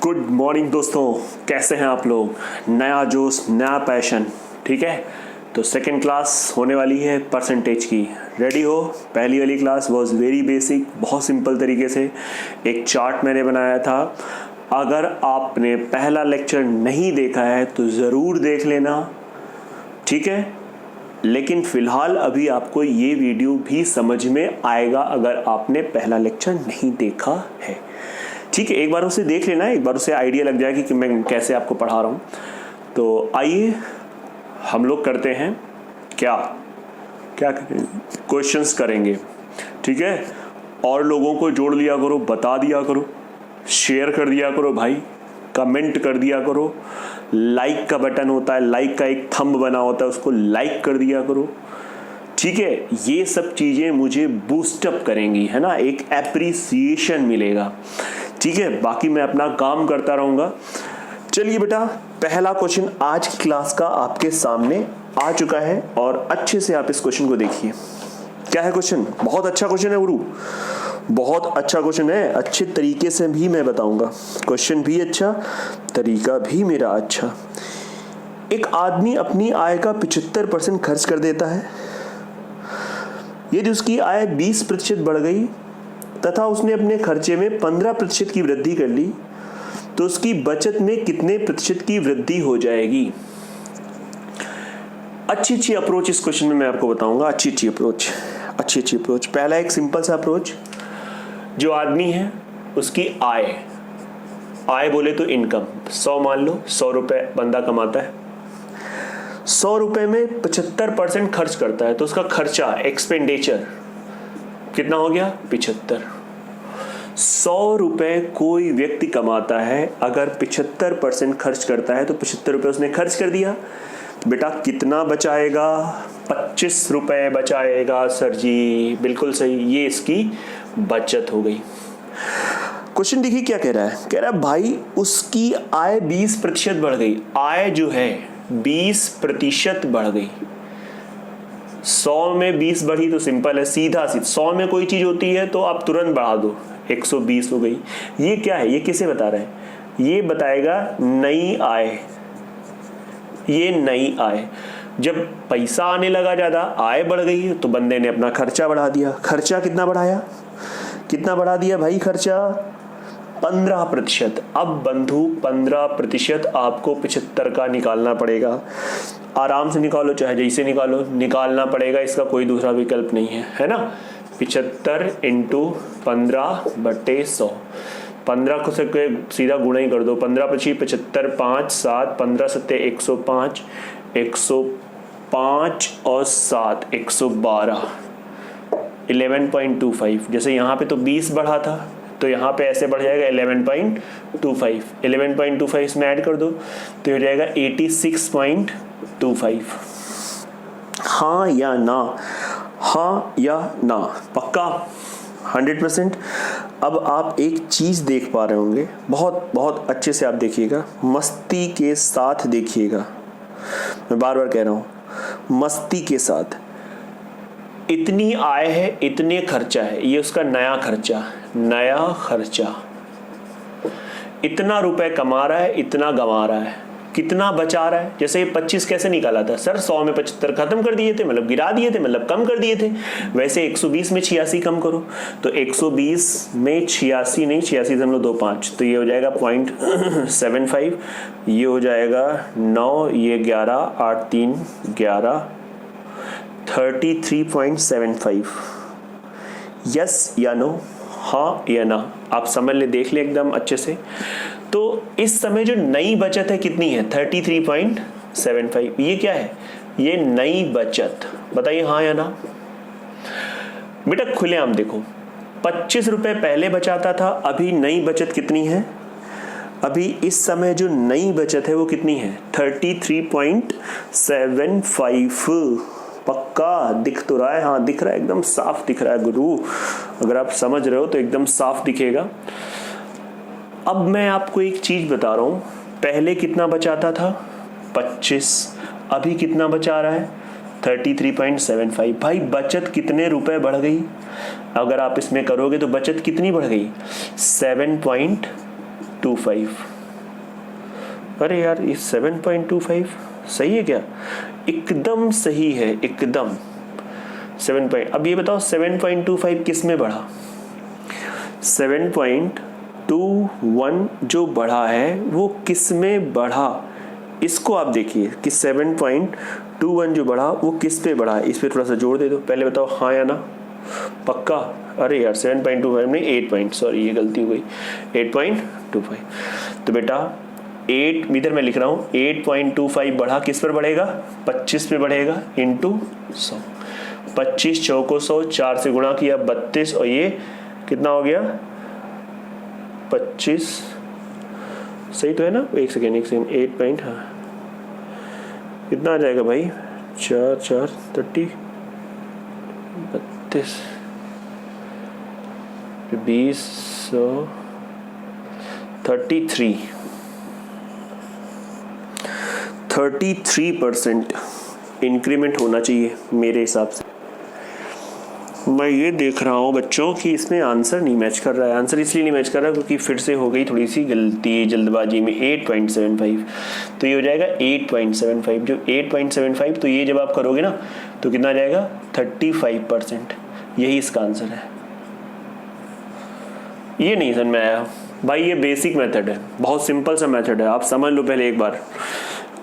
Good morning दोस्तों, कैसे हैं आप लोग। नया जोश, नया पैशन, ठीक है। तो सेकंड क्लास होने वाली है परसेंटेज की, रेडी हो। पहली वाली क्लास वाज वेरी बेसिक, बहुत सिंपल तरीके से एक चार्ट मैंने बनाया था। अगर आपने पहला लेक्चर नहीं देखा है तो ज़रूर देख लेना, ठीक है। लेकिन फ़िलहाल अभी आपको ये वीडियो भी समझ में आएगा अगर आपने पहला लेक्चर नहीं देखा है, ठीक है। एक बार उसे देख लेना, एक बार उसे आइडिया लग जाएगी कि मैं कैसे आपको पढ़ा रहा हूँ। तो आइए हम लोग करते हैं क्या करेंगे, क्वेश्चंस करेंगे, ठीक है। और लोगों को जोड़ लिया करो, बता दिया करो, शेयर कर दिया करो भाई, कमेंट कर दिया करो। लाइक का बटन होता है, लाइक का एक थंब बना होता है, उसको लाइक कर दिया करो, ठीक है। ये सब चीज़ें मुझे बूस्टअप करेंगी, है ना, एक एप्रिसिएशन मिलेगा, ठीक है। बाकी मैं अपना काम करता रहूँगा। चलिए बेटा, पहला क्वेश्चन आज की क्लास का आपके सामने आ चुका है और अच्छे से आप इस क्वेश्चन को देखिए। क्या है क्वेश्चन? बहुत अच्छा क्वेश्चन है गुरु, बहुत अच्छा क्वेश्चन है। अच्छे तरीके से भी मैं बताऊंगा, क्वेश्चन भी अच्छा, तरीका भी मेरा अच्छा। एक आदमी अपनी आय का 75% खर्च कर देता है। यदि उसकी आय 20% बढ़ गई तथा उसने अपने खर्चे में 15% की वृद्धि कर ली तो उसकी बचत में कितने प्रतिशत की वृद्धि हो जाएगी? अच्छी अप्रोच इस क्वेश्चन में मैं आपको बताऊंगा। अच्छी अप्रोच। पहला एक सिंपल सा अप्रोच, जो आदमी है उसकी आय बोले तो इनकम 100 मान लो, 100 रुपए बंदा कमाता है, 100 रुपए में 75% खर्च करता है तो उसका खर्चा, एक्सपेंडिचर कितना हो गया? 75। 100 रुपए कोई व्यक्ति कमाता है, अगर 75% खर्च करता है तो 75 रुपए उसने खर्च कर दिया। बेटा कितना बचाएगा? 25 रुपए बचाएगा सर जी, बिल्कुल सही, ये इसकी बचत हो गई। क्वेश्चन देखिए क्या कह रहा है। कह रहा है भाई उसकी आय 20% बढ़ गई। आय जो है 20% बढ़ गई। 100 में 20 बढ़ी तो सिंपल है, सीधा 100 में कोई चीज होती है तो आप तुरंत बढ़ा दो, 120 हो गई। ये क्या है? ये किसे बता रहा है? ये बताएगा नई आय। ये नई आय, जब पैसा आने लगा ज्यादा, आय बढ़ गई तो बंदे ने अपना खर्चा बढ़ा दिया। खर्चा कितना बढ़ाया? कितना बढ़ा दिया भाई खर्चा? 15%। अब बंधु 15% आपको 75 का निकालना पड़ेगा। आराम से निकालो, चाहे जैसे निकालो, निकालना पड़ेगा, इसका कोई दूसरा विकल्प नहीं है ना। 75 इंटू 15/100, 15 को से सीधा गुणा ही कर दो। 15 × 25 75, 5 7 15 7 105, 105 और 7 112, 11.25। जैसे यहाँ पे तो 20 बढ़ा था तो यहाँ पे ऐसे बढ़ जाएगा 11.25। 11.25 इसमें ऐड कर दो तो हो जाएगा 86.25। हाँ या ना? हाँ या ना? पक्का 100%। अब आप एक चीज देख पा रहे होंगे, बहुत बहुत अच्छे से आप देखिएगा, मस्ती के साथ देखिएगा। मैं बार बार कह रहा हूं, मस्ती के साथ। इतनी आय है, इतने खर्चा है, ये उसका नया खर्चा। इतना रुपए कमा रहा है, इतना गंवा रहा है, कितना बचा रहा है? जैसे ये 25 कैसे निकाला था सर? 100 में 75 खत्म कर दिए थे, मतलब गिरा दिए थे, मतलब कम कर दिए थे। वैसे 120 में 86 कम करो तो 120 में 86 नहीं, 86.25, तो ये हो जाएगा 0.75, ये हो जाएगा 9, ये 11, 8 3 11, 33.75। यस या नो? हाँ या ना? आप समझ ले, देख ले एकदम अच्छे से। तो इस समय जो नई बचत है कितनी है? 33.75। ये क्या है? ये नई बचत। बताइए हाँ या ना? बेटा खुलेआम देखो, 25 रुपए पहले बचाता था, अभी नई बचत कितनी है? अभी इस समय जो नई बचत है वो कितनी है? 33.75। पक्का दिख तो रहा है? हाँ दिख रहा है, एकदम साफ दिख रहा है गुरु। अगर आप समझ रहे हो तो एकदम साफ दिखेगा। अब मैं आपको एक चीज बता रहा हूं, पहले कितना बचाता था? 25, अभी कितना बचा रहा है? 33.75। भाई बचत कितने रुपए बढ़ गई? अगर आप इसमें करोगे तो बचत कितनी बढ़ गई? 7.25। अरे यार ये 7.25 सही है क्या? एकदम सही है, एकदम 7 अब ये बताओ 7.25 किस में बढ़ा? 7.21 जो बढ़ा है वो किस में बढ़ा? इसको आप देखिए कि 7.21 जो बढ़ा वो किस पे बढ़ा? इस पे थोड़ा सा जोड़ दे दो, पहले बताओ हाँ या ना, पक्का? अरे यार 7.25 नहीं 8 सॉरी ये गलती हो गई, 8.25। तो बेटा 8 इधर मैं लिख रहा हूँ 8.25 बढ़ा किस पर बढ़ेगा? 25 पे बढ़ेगा इंटू 100। 25 चौको 100, 4 से गुणा किया 32 और ये कितना हो गया? 25 सही तो है ना? एक सेकेंड 8 हाँ कितना आ जाएगा भाई? 4 4 30 32 20 33% इंक्रीमेंट होना चाहिए मेरे हिसाब से। मैं ये देख रहा हूँ बच्चों कि इसमें आंसर नहीं मैच कर रहा है। आंसर इसलिए नहीं मैच कर रहा क्योंकि फिर से हो गई थोड़ी सी गलती जल्दबाजी में। 8.75 तो ये हो जाएगा 8.75, जो 8.75 तो ये जब आप करोगे ना तो कितना आ जाएगा? 35%। यही इसका आंसर है। ये नहीं समझ में आया भाई, ये बेसिक मेथड है, बहुत सिंपल सा मेथड है, आप समझ लो। पहले एक बार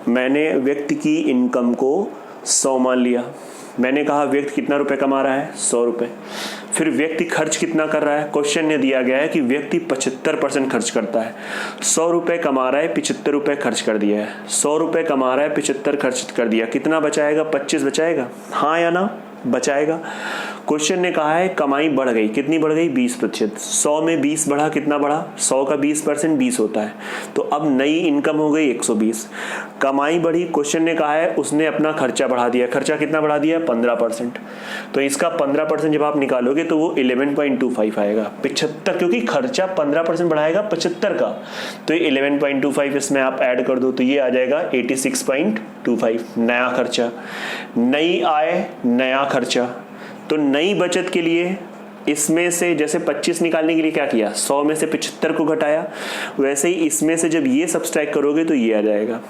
मैंने व्यक्ति की इनकम को 100 मान लिया, मैंने कहा व्यक्ति कितना रुपए कमा रहा है? 100 रुपए। फिर व्यक्ति खर्च कितना कर रहा है? क्वेश्चन ने दिया गया है कि व्यक्ति 75% खर्च करता है। 100 रुपए कमा रहा है, 75 रुपए खर्च कर दिया है। 100 रुपए कमा रहा है, 75 खर्च कर दिया, कितना बचाएगा? 25 बचाएगा, हाँ या ना? बचाएगा। क्वेश्चन ने कहा है कमाई बढ़ गई, कितनी बढ़ गई? 20%। 100 में 20 बढ़ा, कितना बढ़ा? 100 का 20% 20 होता है, तो अब नई इनकम हो गई 120। कमाई बढ़ी, क्वेश्चन ने कहा है उसने अपना खर्चा बढ़ा दिया, खर्चा कितना बढ़ा दिया? 15%। तो इसका 15% जब आप निकालोगे तो वो 11.25 आएगा। 75, क्योंकि खर्चा 15% बढ़ाएगा 75 का, तो ये 11.25 इसमें आप ऐड कर दो तो ये आ जाएगा 86.25 नया खर्चा। नई आय नया खर्चा, तो नई बचत के लिए इसमें से जैसे 25 निकालने के लिए क्या किया? 100 में से 75 को घटाया, वैसे ही इसमें से जब ये सब्सट्रैक्ट करोगे तो ये आ जाएगा।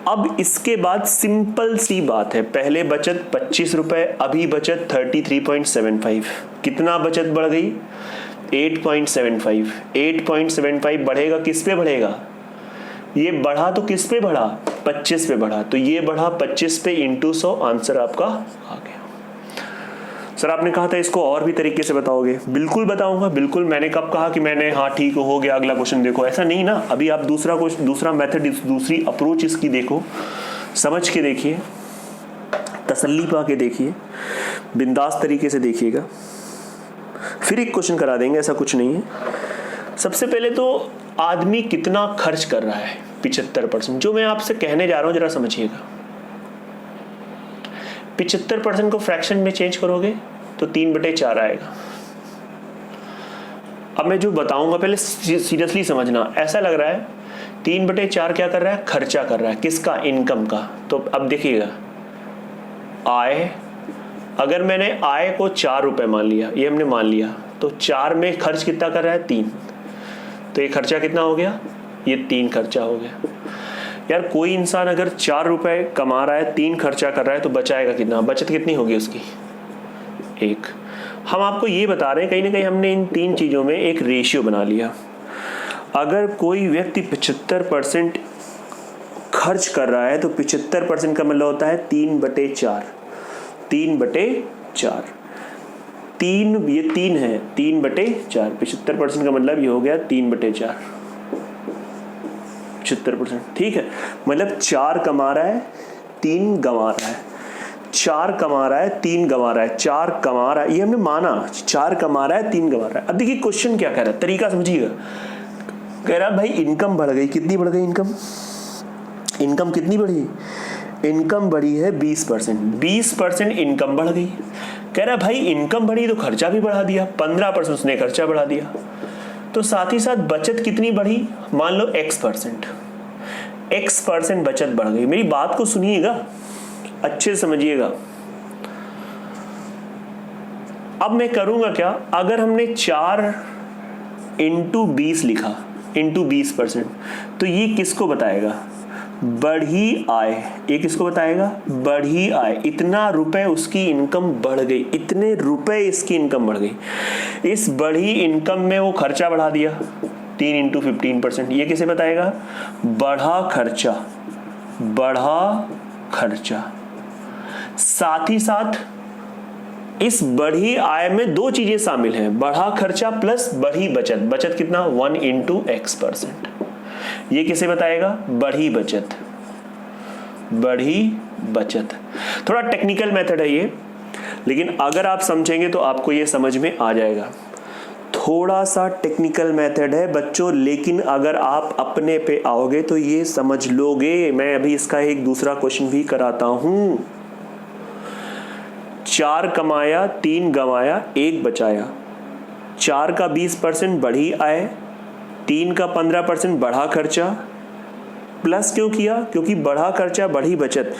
अब इसके बाद सिंपल सी बात है, पहले बचत 25 रुपए, अभी बचत 33.75, कितना बचत बढ़ गई? 8.75। 8.75 बढ़ेगा, किस पे बढ़ेगा? ये बढ़ा तो किस पे बढ़ा? 25 पे बढ़ा, तो ये बढ़ा 25 पे इंटू 100, आंसर आपका आ गया। सर आपने कहा था इसको और भी तरीके से बताओगे, बिल्कुल बताऊंगा, बिल्कुल। मैंने कब कहा कि मैंने हाँ ठीक हो गया अगला क्वेश्चन देखो, ऐसा नहीं ना। अभी आप दूसरा मेथड, दूसरी अप्रोच इसकी देखो, समझ के देखिए, तसल्ली पा के देखिए, बिंदास तरीके से देखिएगा, फिर एक क्वेश्चन करा देंगे, ऐसा कुछ नहीं है। सबसे पहले तो आदमी कितना खर्च कर रहा है? 75%। जो मैं आपसे कहने जा रहा हूं जरा समझिएगा। 75% को फ्रैक्शन में चेंज करोगे तो 3/4 आएगा। अब मैं जो बताऊंगा पहले सीरियसली समझना। ऐसा लग रहा है 3/4 क्या कर रहा है? खर्चा कर रहा है, किसका? इनकम का। तो अब देखिएगा, आय, अगर मैंने आय को 4 रुपए मान लिया, ये हमने मान लिया, तो 4 में खर्च कितना कर रहा है? 3, तो ये खर्चा कितना हो गया? ये 3 खर्चा हो गया। यार कोई इंसान अगर 4 रुपए कमा रहा है, 3 खर्चा कर रहा है, तो बचाएगा कितना? बचत कितनी होगी उसकी? 1। हम आपको ये बता रहे हैं, कहीं ना कहीं हमने इन 3 चीजों में एक रेशियो बना लिया। अगर कोई व्यक्ति 75% खर्च कर रहा है तो 75% का मतलब होता है 3/4। 3/4, 3, ये 3 है, 3/4। 75% का मतलब ये हो गया 3/4, 75%। ठीक है, मतलब 4 कमा रहा है, 3 गंवा रहा है। 4 कमा रहा है, 3 गंवा रहा है। 4 कमा रहा है, ये हमने माना, 4 कमा रहा है, 3 गंवा रहा है। अब देखिए क्वेश्चन क्या कह रहा है, तरीका समझिएगा। कह रहा है भाई इनकम बढ़ गई, कितनी बढ़ गई इनकम? इनकम कितनी बढ़ी? इनकम बढ़ी है 20%। 20% इनकम बढ़ गई। कह रहा है भाई इनकम बढ़ी तो खर्चा भी बढ़ा दिया, 15% उसने खर्चा बढ़ा दिया, तो साथ ही साथ बचत कितनी बढ़ी? मान लो X%। X% बचत बढ़ गई। मेरी बात को सुनिएगा, अच्छे से समझिएगा। अब मैं करूंगा क्या, अगर हमने 4 × 20 लिखा, इंटू 20%। तो ये किसको बताएगा? बढ़ी आय। ये किसको बताएगा? बढ़ी आय। इतना रुपए उसकी इनकम बढ़ गई, इतने रुपए इसकी इनकम बढ़ गई। इस बढ़ी इनकम में वो खर्चा बढ़ा दिया 3 इंटू 15%। ये किसे बताएगा? बढ़ा खर्चा। बढ़ा खर्चा। साथ ही साथ इस बढ़ी आय में दो चीजें शामिल हैं, बढ़ा खर्चा प्लस बढ़ी बचत। बचत कितना? 1 इंटू X%। ये किसे बताएगा? बढ़ी बचत। बढ़ी बचत। थोड़ा टेक्निकल मेथड है ये, लेकिन अगर आप समझेंगे तो आपको ये समझ में आ जाएगा। थोड़ा सा टेक्निकल मेथड है बच्चों, लेकिन अगर आप अपने पे आओगे तो ये समझ लोगे। मैं अभी इसका एक दूसरा क्वेश्चन भी कराता हूं। 4 कमाया, 3 गंवाया, 1 बचाया। 4 का 20% बढ़ी आय, 3 का 15% बढ़ा खर्चा। प्लस क्यों किया? क्योंकि बढ़ा खर्चा बढ़ी बचत,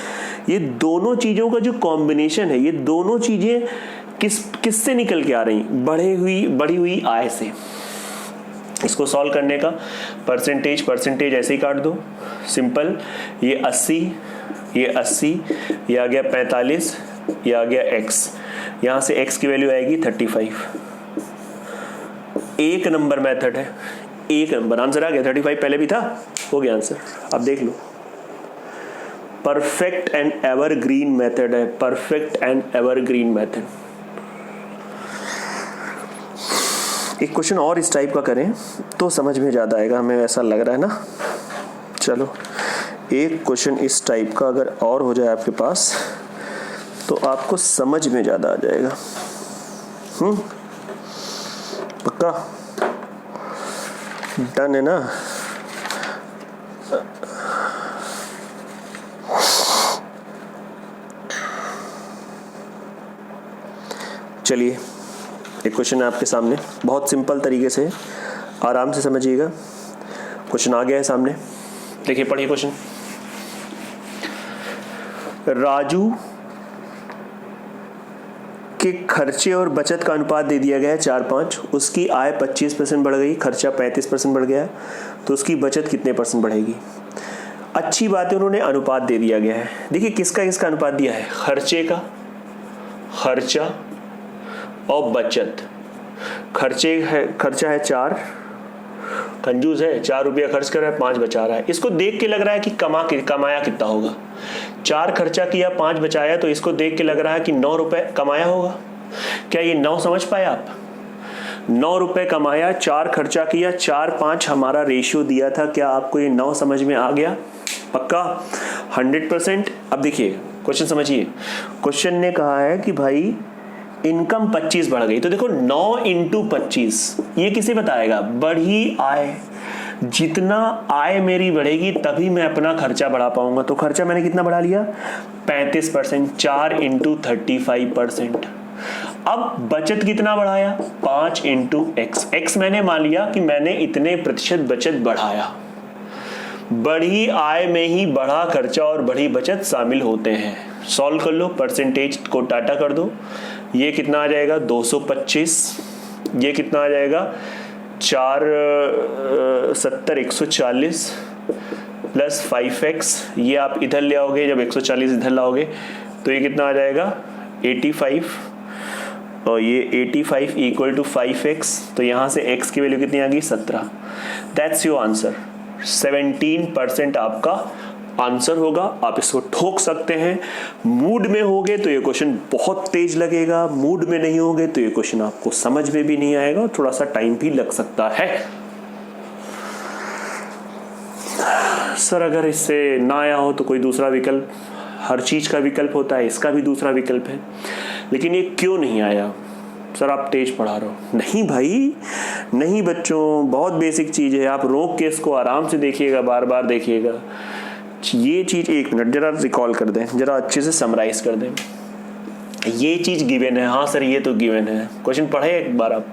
ये दोनों चीजों का जो कॉम्बिनेशन है, ये दोनों चीजें किससे निकल के आ रही? बढ़ी हुई आय से। इसको सॉल्व करने का परसेंटेज ऐसे ही काट दो, सिंपल। ये 80, ये 80, ये आ गया 45, ये आ गया x। यहां से x की वैल्यू आएगी 35। एक नंबर मेथड है, एक नंबर। आंसर आ गया। 35 पहले भी था, हो गया आंसर। अब देख लो, परफेक्ट एंड एवरग्रीन मेथड है, परफेक्ट एंड एवरग्रीन मेथड। एक क्वेश्चन और इस टाइप का करें तो समझ में ज्यादा आएगा, हमें ऐसा लग रहा है ना। चलो एक क्वेश्चन इस टाइप का अगर और हो जाए आपके पास तो आपको समझ में ज्यादा आ जाएगा। पक्का? डन है ना? चलिए एक क्वेश्चन है आपके सामने, बहुत सिंपल तरीके से, आराम से समझिएगा। क्वेश्चन आ गया है सामने, देखिए पढ़िए क्वेश्चन। राजू के खर्चे और बचत का अनुपात दे दिया गया है 4-5। उसकी आय 25% बढ़ गई, खर्चा 35% बढ़ गया, तो उसकी बचत कितने % बढ़ेगी? अच्छी बात है, उन्होंने अनुपात दे दिया गया है। देखिए किसका अनुपात दिया है? खर्चे का, खर्चा और बचत। खर्चा है 4, कंजूस है, 4 रुपया खर्च कर रहा है, 5 बचा रहा है। इसको देख के लग रहा है कि कमाया कितना होगा। 4 खर्चा किया, 5 बचाया, तो इसको देख के लग रहा है कि 9 रुपए कमाया होगा। क्या ये 9 समझ पाए आप? 9 रुपए कमाया, 4 खर्चा किया, 4-5 हमारा रेशियो दिया था। क्या आपको ये 9 समझ में आ गया? पक्का 100%। अब देखिए क्वेश्चन समझिए। क्वेश्चन ने कहा है कि भाई इनकम 25 बढ़ गई, तो देखो 9 इंटू 25 ये किसे बताएगा? बढ़ी आय। जितना आय मेरी बढ़ेगी तभी मैं अपना खर्चा बढ़ा पाऊंगा। तो खर्चा मैंने कितना बढ़ा लिया? 35%। 4 इंटू 35%। अब बचत कितना बढ़ाया? 5 इंटू x मैंने मान लिया कि मैंने इतने प्रतिशत बचत बढ़ाया। बढ़ी आय में ही बढ़ा खर्चा और बढ़ी बचत शामिल होते हैं। सॉल्व कर लो, परसेंटेज को टाटा कर दो। ये कितना आ जाएगा? 225। ये कितना आ जाएगा? 4 70 140 प्लस 5x। ये आप इधर ले आओगे, जब 140 इधर लाओगे तो ये कितना आ जाएगा? 85। और ये 85 इक्वल टू 5x, तो यहाँ से x की वैल्यू कितनी आ गई? 17। That's your answer. 17% आपका आंसर होगा। आप इसको ठोक सकते हैं। मूड में होगे तो ये क्वेश्चन बहुत तेज लगेगा, मूड में नहीं होगे तो ये क्वेश्चन आपको समझ में भी नहीं आएगा और थोड़ा सा टाइम भी लग सकता है। सर अगर इससे ना आया हो तो कोई दूसरा विकल्प, हर चीज का विकल्प होता है, इसका भी दूसरा विकल्प है, लेकिन ये क्यों नहीं आया? सर आप तेज पढ़ा रहे हो। नहीं भाई नहीं बच्चों, बहुत बेसिक चीज है। आप रोक के इसको आराम से देखिएगा, बार बार देखिएगा। ये चीज 1 मिनट जरा रिकॉल कर दें, जरा अच्छे से समराइज कर दें। ये चीज गिवन है। हाँ सर ये तो गिवन है। क्वेश्चन पढ़े एक बार आप।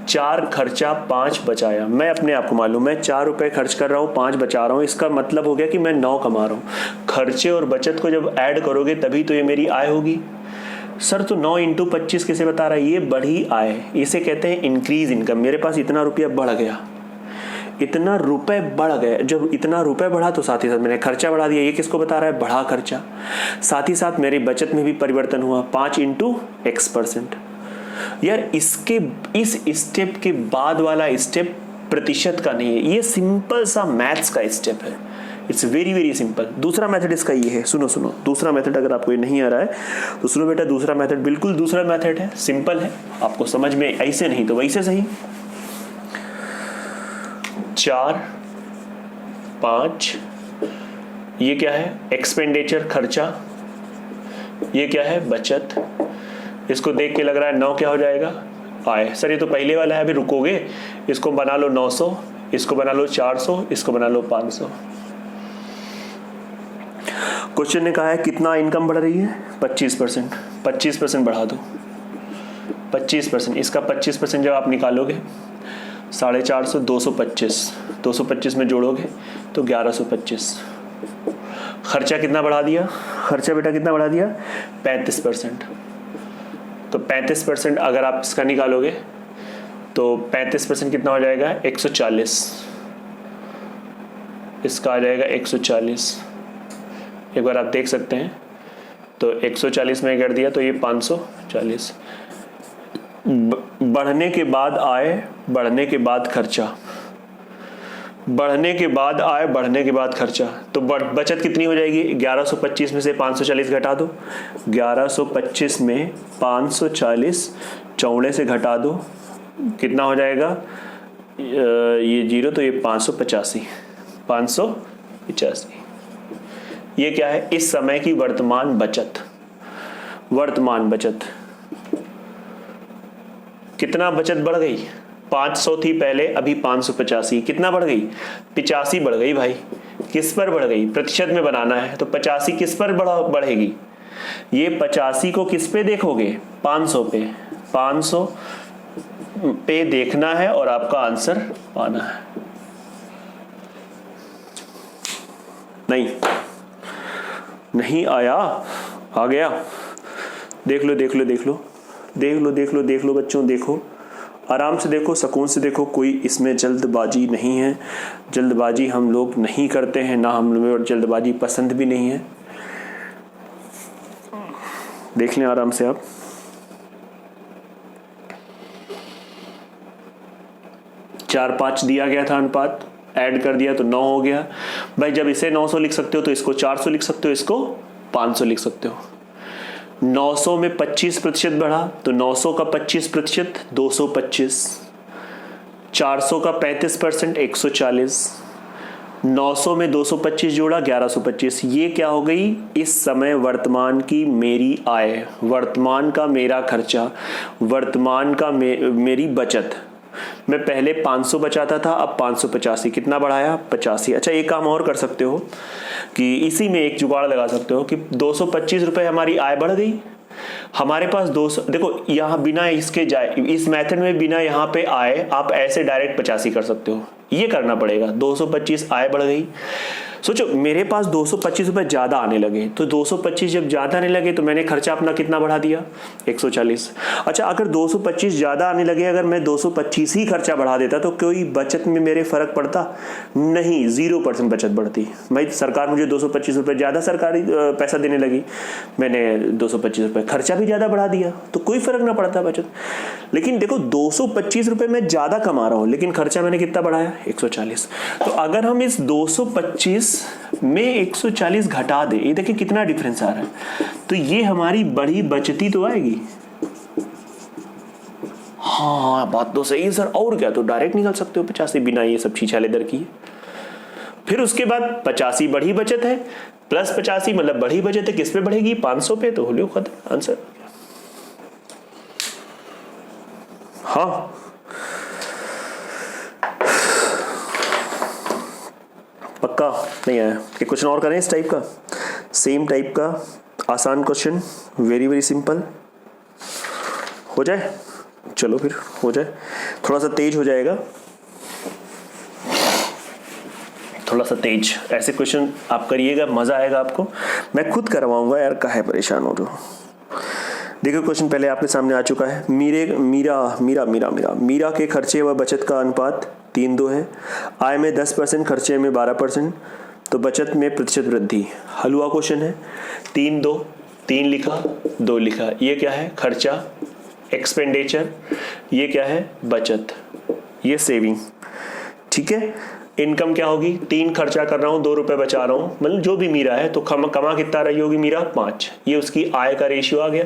4 खर्चा 5 बचाया। मैं अपने आप को मालूम, मैं 4 रुपए खर्च कर रहा हूँ, 5 बचा रहा हूँ। इसका मतलब हो गया कि मैं 9 कमा रहा हूँ। खर्चे और बचत को जब ऐड करोगे तभी तो ये मेरी आय होगी। सर तो 9 इंटू 25 कैसे बता रहा है? ये बढ़ी आय, इसे कहते हैं इंक्रीज इनकम। मेरे पास इतना रुपया बढ़ गया, इतना रुपए बढ़ गए, जब इतना रुपए बढ़ा तो साथ ही साथ मैंने खर्चा बढ़ा दिया। ये किसको बता रहा है? बढ़ा खर्चा। साथ ही साथ मेरी बचत में भी परिवर्तन हुआ, 5 × X%। यार इसके इस स्टेप के बाद वाला स्टेप प्रतिशत का नहीं है, ये सिंपल सा मैथ्स का स्टेप है। It's very very simple. दूसरा मेथड इसका ये है, सुनो सुनो, दूसरा मेथड अगर आपको ये नहीं आ रहा है तो सुनो बेटा, दूसरा मेथड बिल्कुल दूसरा मेथड है, सिंपल है, आपको समझ में ऐसे नहीं तो वैसे सही। 4, 5, ये क्या है? एक्सपेंडिचर, खर्चा। ये क्या है? बचत। इसको देख के लग रहा है 9 क्या हो जाएगा? आय। सर ये तो पहले वाला है, अभी रुकोगे, इसको बना लो 900, इसको बना लो 400, इसको बना लो 500। क्वेश्चन ने कहा है कितना इनकम बढ़ रही है? 25%। 25% बढ़ा दो, 25%। इसका 25% जब आप निकालोगे 450, 225, 225 में जोड़ोगे तो 1125। खर्चा कितना बढ़ा दिया? खर्चा बेटा कितना बढ़ा दिया? 35%। तो 35% अगर आप इसका निकालोगे तो 35% कितना हो जाएगा? 140। इसका आ जाएगा 140। एक बार आप देख सकते हैं, तो 140 में कर दिया तो ये 540। बढ़ने के बाद आय, बढ़ने के बाद खर्चा, बढ़ने के बाद आय, बढ़ने के बाद खर्चा। तो बचत कितनी हो जाएगी? 1125 में से 540 घटा दो, 1125 में 540 चौड़े से घटा दो, कितना हो जाएगा? ये 0 तो ये 585, 585। ये क्या है? इस समय की वर्तमान बचत। वर्तमान बचत कितना बचत बढ़ गई? 500 थी पहले, अभी 585। कितना बढ़ गई? 85 बढ़ गई भाई। किस पर बढ़ गई? प्रतिशत में बनाना है तो 85 किस पर बढ़ेगी? ये 85 को किस पे देखोगे? 500 पे। 500 पे देखना है और आपका आंसर पाना है। नहीं आया? आ गया? देख लो देख लो देख लो देख लो देख लो देख लो बच्चों, देखो आराम से देखो, सुकून से देखो, कोई इसमें जल्दबाजी नहीं है। जल्दबाजी हम लोग नहीं करते हैं, ना हम लोग जल्दबाजी पसंद भी नहीं है। देख लें आराम से आप। चार 5 दिया गया था अनुपात, ऐड कर दिया तो 9 हो गया। भाई जब इसे 900 लिख सकते हो तो इसको 400 लिख सकते हो, इसको 500 लिख सकते हो। 900 में 25% बढ़ा तो 900 का 25% 225, 400 का 35% 140, 900 में 225 जोड़ा 1125। ये क्या हो गई? इस समय वर्तमान की मेरी आय, वर्तमान का मेरा खर्चा, वर्तमान का मेरी बचत। मैं पहले 500 बचाता था, अब 585। कितना बढ़ाया? 85। अच्छा एक काम और कर सकते हो कि इसी में एक जुगाड़ लगा सकते हो कि 225 रुपए हमारी आय बढ़ गई, हमारे पास 200। देखो यहाँ बिना इसके जाए, इस मेथड में बिना यहाँ पे आए आप ऐसे डायरेक्ट 85 कर सकते हो। ये करना पड़ेगा। 225 आय बढ़ गई। सोचो मेरे पास 225 रुपए ज्यादा आने लगे, तो 225 जब ज्यादा आने लगे तो मैंने खर्चा अपना कितना बढ़ा दिया? 140। अच्छा अगर 225 ज्यादा आने लगे, अगर मैं 225 ही खर्चा बढ़ा देता तो कोई बचत में मेरे फर्क पड़ता? नहीं, 0% बचत बढ़ती। भाई सरकार मुझे 225 रुपए ज्यादा सरकारी पैसा देने लगी, मैंने 225 रुपए खर्चा भी ज्यादा बढ़ा दिया तो कोई फर्क ना पड़ता बचत। लेकिन देखो 225 रुपए मैं ज्यादा कमा रहा हूं, लेकिन खर्चा मैंने कितना बढ़ाया? 140। तो अगर हम इस 225 में 140 घटा दे, ये देखिए कितना डिफरेंस आ रहा है, तो ये हमारी बड़ी बचती तो आएगी। हाँ बात तो सही है सर, और क्या, तो डायरेक्ट निकाल सकते हो 85 बिना ये सब छीछाले दर की। फिर उसके बाद 85 बढ़ी बचत है, प्लस 85 मतलब बढ़ी बचत है, किस पे बढ़ेगी? 500 पे। तो होलियो खत्म, आंसर। हाँ पक्का नहीं आया? एक क्वेश्चन और करें इस टाइप का, सेम टाइप का आसान क्वेश्चन, वेरी वेरी सिंपल। हो जाए? चलो फिर हो जाए, थोड़ा सा तेज हो जाएगा, थोड़ा सा तेज। ऐसे क्वेश्चन आप करिएगा, मजा आएगा आपको। मैं खुद करवाऊंगा यार, काहे परेशान हो रहे हो। देखो क्वेश्चन पहले आपके सामने आ चुका है। मीरा के खर्चे व बचत का अनुपात 3 2 है। आय में 10%, खर्चे में 12%, तो बचत में प्रतिशत वृद्धि। हल हुआ क्वेश्चन है। 3 2, 3 लिखा, 2 लिखा, ये क्या है? खर्चा, एक्सपेंडिचर, ये क्या है? बचत, ये सेविंग। ठीक है, इनकम क्या होगी? 3 खर्चा कर रहा हूँ, 2 रुपए बचा रहा हूँ, मतलब जो भी मीरा है, तो कमा कितना रही होगी मीरा? 5। ये उसकी आय का रेशियो आ गया।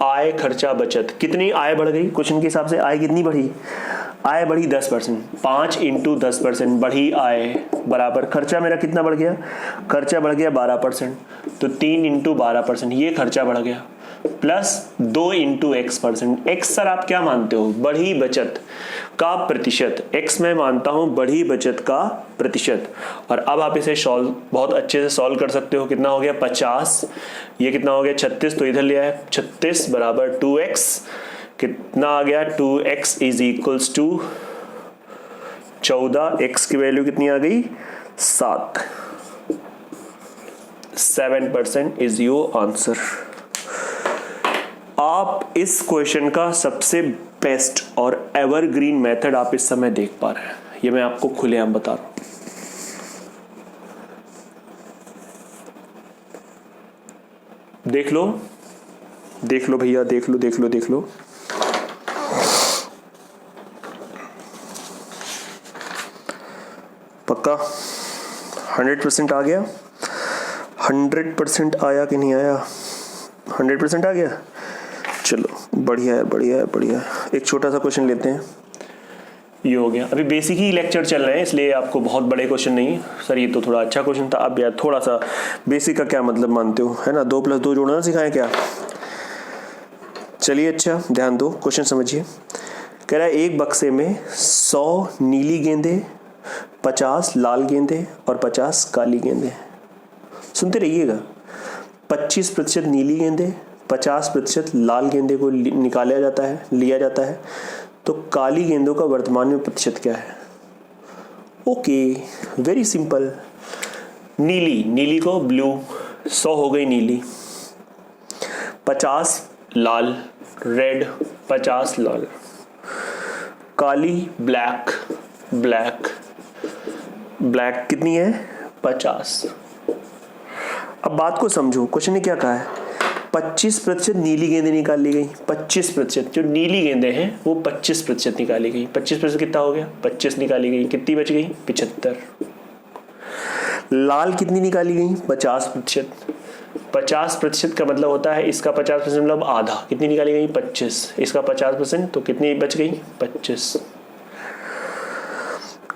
आय, खर्चा, बचत। कितनी आय बढ़ गई? क्वेश्चन के हिसाब से आय कितनी बढ़ी? आय बढ़ी 10%। 5 × 10% बढ़ी आय बराबर खर्चा मेरा कितना बढ़ गया? खर्चा बढ़ गया 12%, तो 3 × 12%, ये खर्चा बढ़ गया, प्लस 2 × X%। एक्स सर आप क्या मानते हो? बढ़ी बचत का प्रतिशत। एक्स मैं मानता हूं बढ़ी बचत का प्रतिशत। और अब आप इसे सॉल्व बहुत अच्छे से सॉल्व कर सकते हो। कितना हो गया? 50, ये कितना हो गया? 36, तो इधर लिया है 36 बराबर 2x, कितना आ गया? 2x = 14। x की वैल्यू कितनी आ गई? 7। 7% इज योर आंसर। आप इस क्वेश्चन का सबसे बेस्ट और एवरग्रीन मेथड आप इस समय देख पा रहे हैं, ये मैं आपको खुलेआम बता रहा हूं। देख लो भैया, देख लो। पक्का 100% आ गया? 100% आया कि नहीं आया? 100% आ गया। चलो बढ़िया है। एक छोटा सा क्वेश्चन लेते हैं। ये हो गया। अभी बेसिक ही लेक्चर चल रहे हैं, इसलिए आपको बहुत बड़े क्वेश्चन नहीं। सर ये तो थोड़ा अच्छा क्वेश्चन था। अब यार थोड़ा सा बेसिक का क्या मतलब मानते हो, है ना? 2 + 2 जोड़ना सिखाएं क्या? चलिए अच्छा ध्यान दो, क्वेश्चन समझिए। कह रहा है एक बक्से में 100 नीली गेंदे, 50 लाल गेंदे और 50 काली गेंदे। सुनते रहिएगा। 25% नीली गेंदे, 50% लाल गेंदे को लिया जाता है, तो काली गेंदों का वर्तमान में प्रतिशत क्या है? Okay, very simple. नीली को ब्लू, 100 हो गई नीली, 50 लाल रेड, 50 लाल, काली ब्लैक कितनी है? 50। अब बात को समझो, क्वेश्चन ने क्या कहा है? 25% नीली गेंदें निकाल ली गई। 25% जो नीली गेंदें हैं वो 25% निकाली गई। 25% कितना हो गया? 25 निकाली गई, कितनी बच गई? 75। लाल कितनी निकाली गई? 50%। 50% का मतलब होता है इसका 50% मतलब आधा, कितनी निकाली गई? 25। इसका 50% तो कितनी बच गई? 25।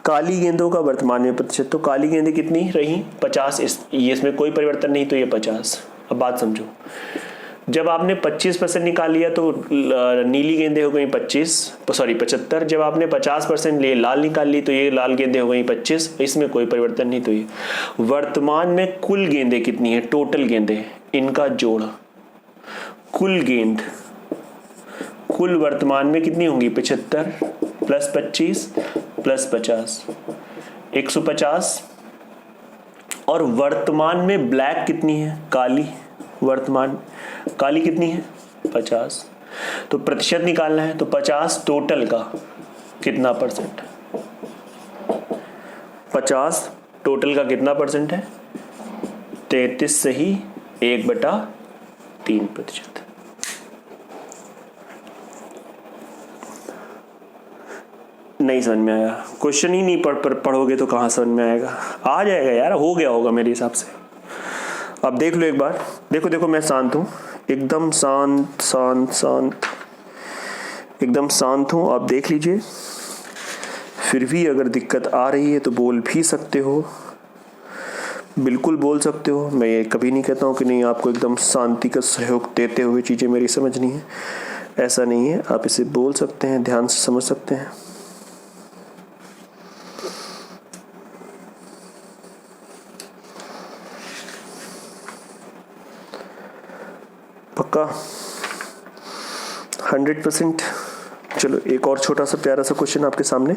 काली गेंदों का वर्तमान में प्रतिशत, तो काली गेंदें कितनी रही? 50। इसमें कोई परिवर्तन नहीं, तो ये 50। अब बात समझो, जब आपने 25% निकाल लिया तो नीली गेंदें हो गई 75। जब आपने 50% लिए लाल निकाल ली तो ये लाल गेंदें हो गई 25। इसमें कोई परिवर्तन नहीं, तो ये वर्तमान में कुल गेंदें कितनी है? टोटल गेंदें, इनका जोड़, कुल वर्तमान में कितनी होंगी? 75 + 25 + 50, 150। और वर्तमान में ब्लैक कितनी है? काली, वर्तमान काली कितनी है? 50। तो प्रतिशत निकालना है, तो 50 टोटल का कितना परसेंट? 50 टोटल का कितना परसेंट है? 33 से ही 1/3%। नहीं समझ में आया? क्वेश्चन ही नहीं पढ़ोगे तो कहाँ समझ में आएगा? आ जाएगा यार, हो गया होगा मेरे हिसाब से। अब देख लो एक बार, देखो मैं शांत हूँ, एकदम शांत, एकदम शांत हूँ। आप देख लीजिए, फिर भी अगर दिक्कत आ रही है तो बोल भी सकते हो, बिल्कुल बोल सकते हो। मैं ये कभी नहीं कहता हूँ कि नहीं आपको एकदम शांति का सहयोग देते हुए चीज़ें मेरी समझनी है, ऐसा नहीं है। आप इसे बोल सकते हैं, ध्यान से समझ सकते हैं। पक्का 100%। चलो एक और छोटा सा प्यारा सा क्वेश्चन आपके सामने,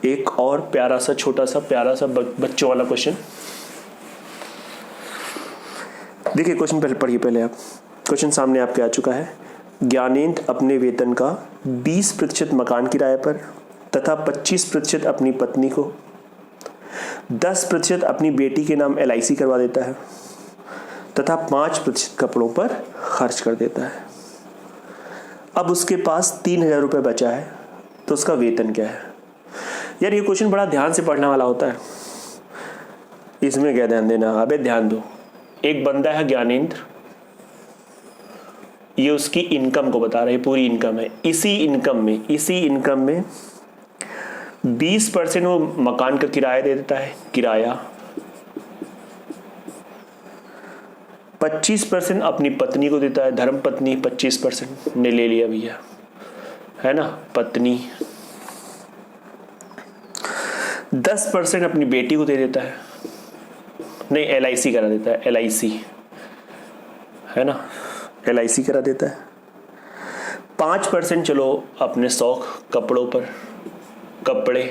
एक और प्यारा सा छोटा सा प्यारा सा बच्चों वाला क्वेश्चन। देखिए क्वेश्चन पढ़िए पहले आप। क्वेश्चन सामने आपके आ चुका है। ज्ञानेंद्र अपने वेतन का 20% मकान किराए पर, तथा 25% अपनी पत्नी को, 10% अपनी बेटी के नाम LIC करवा देता है तथा 5% कपड़ों पर खर्च कर देता है। अब उसके पास 3,000 रुपये बचा है, तो उसका वेतन क्या है? यार ये क्वेश्चन बड़ा ध्यान से पढ़ने वाला होता है, इसमें क्या ध्यान देना? अबे ध्यान दो। एक बंदा है ज्ञानेंद्र, ये उसकी इनकम को बता रहा है, पूरी इनकम है। इसी इनकम में 20% वो मकान का किराया दे देता है, किराया। 25% अपनी पत्नी को देता है, धर्म पत्नी 25% ने ले लिया भैया, है ना, पत्नी। 10% अपनी बेटी को दे देता है, नहीं LIC करा देता है, LIC है ना, LIC करा देता है। 5% चलो अपने शौक कपड़ों पर, कपड़े।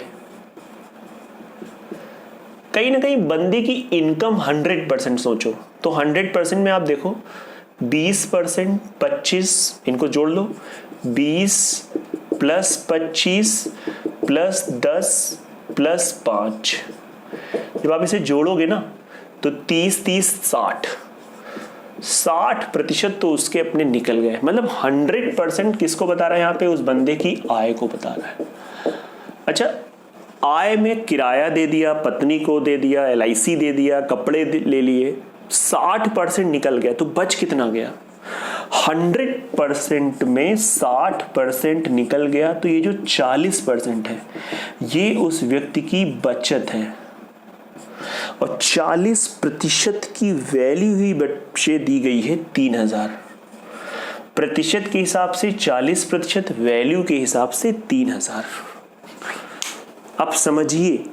कहीं ना कहीं बंदे की इनकम 100% सोचो तो 100% में आप देखो 20% 25, इनको जोड़ लो, 20 प्लस 25 प्लस 10 प्लस 5। जब आप इसे जोड़ोगे ना तो 30 60% तो उसके अपने निकल गए। मतलब 100% किसको बता रहा है यहाँ पे? उस बंदे की आय को बता रहा है। अच्छा, आय में किराया दे दिया, पत्नी को दे दिया, LIC दे दिया, कपड़े ले लिए, 60% निकल गया, तो बच कितना गया? 100% में 60% निकल गया, तो ये जो 40% है ये उस व्यक्ति की बचत है। और 40% की वैल्यू ही बच्चे दी गई है 3,000। प्रतिशत के हिसाब से 40%, वैल्यू के हिसाब से 3,000। अब समझिए,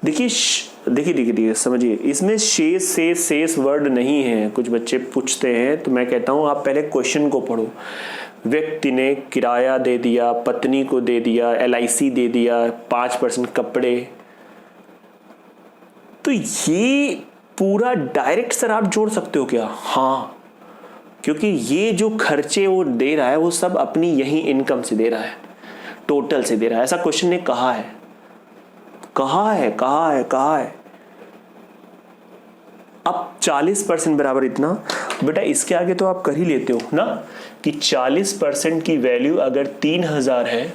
देखिए समझिए, इसमें शेष वर्ड नहीं है। कुछ बच्चे पूछते हैं तो मैं कहता हूं आप पहले क्वेश्चन को पढ़ो। व्यक्ति ने किराया दे दिया, पत्नी को दे दिया, LIC दे दिया, 5% कपड़े, तो ये पूरा डायरेक्ट सर आप जोड़ सकते हो क्या? हाँ, क्योंकि ये जो खर्चे वो दे रहा है वो सब अपनी यही इनकम से दे रहा है, टोटल से दे रहा है। ऐसा क्वेश्चन ने कहा है। अब 40% बराबर इतना, बेटा इसके आगे तो आप कर ही लेते हो ना कि 40% की वैल्यू अगर 3,000 है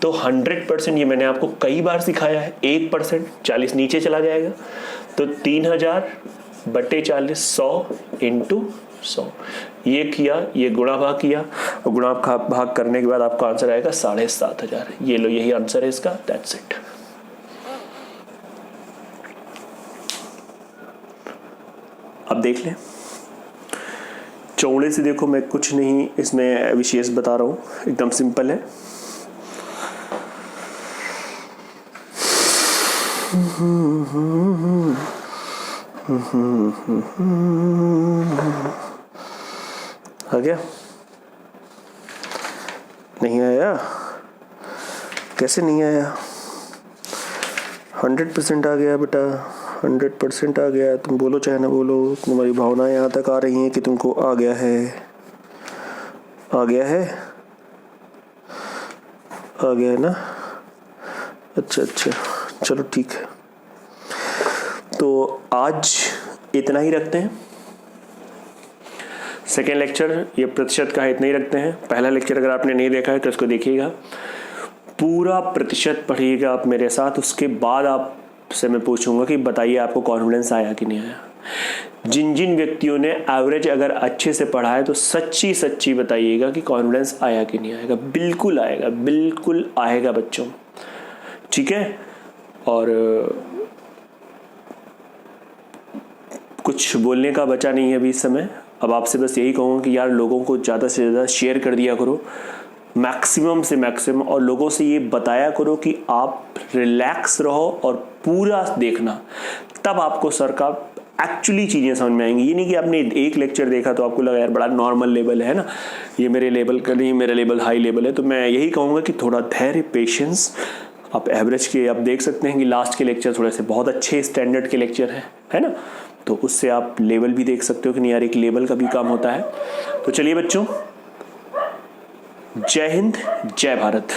तो 100%, ये मैंने आपको कई बार सिखाया है, 1% 40 नीचे चला जाएगा, तो 3,000 बटे 40, 100 इंटू 100। ये किया, ये गुणा भाग किया, और गुणा भाग करने के बाद आपका आंसर आएगा 7,500। ये लो, यही आंसर है इसका, दैट्स इट। अब देख लें, चौड़े से देखो, मैं कुछ नहीं इसमें विशेष बता रहा हूँ, एकदम सिंपल है। आ गया? नहीं आया? कैसे नहीं आया? 100% आ गया बेटा, 100% आ गया। तुम बोलो चाहे ना बोलो, तुम्हारी भावनाएं यहाँ तक आ रही हैं कि तुमको आ गया है, आ गया है, आ गया है ना? अच्छा, चलो ठीक है। तो आज इतना ही रखते हैं। सेकेंड लेक्चर ये प्रतिशत का है, इतना ही रखते हैं। पहला लेक्चर अगर आपने नहीं देखा है तो इसको देखिएगा, पूरा प्रतिशत पढ़िएगा आप मेरे साथ। उसके बाद आपसे मैं पूछूंगा कि बताइए आपको कॉन्फिडेंस आया कि नहीं आया। जिन व्यक्तियों ने एवरेज अगर अच्छे से पढ़ा है तो सच्ची बताइएगा कि कॉन्फिडेंस आया कि नहीं आएगा। बिल्कुल आएगा बच्चों, ठीक है। और कुछ बोलने का बचा नहीं है अभी इस समय। अब आपसे बस यही कहूँगा कि यार लोगों को ज़्यादा से ज़्यादा शेयर कर दिया करो, मैक्सिमम से मैक्सिमम, और लोगों से ये बताया करो कि आप रिलैक्स रहो और पूरा देखना, तब आपको सर का एक्चुअली चीज़ें समझ में आएंगी। ये नहीं कि आपने एक लेक्चर देखा तो आपको लगा यार बड़ा नॉर्मल लेवल है ना, ये मेरे लेवल का नहीं, मेरा लेवल हाई लेवल है। तो मैं यही कहूँगा कि थोड़ा धैर्य, पेशेंस। आप एवरेज के आप देख सकते हैं कि लास्ट के लेक्चर थोड़े से बहुत अच्छे स्टैंडर्ड के लेक्चर है ना, तो उससे आप लेवल भी देख सकते हो कि नहीं यार एक लेवल का भी काम होता है। तो चलिए बच्चों, जय हिंद, जय भारत।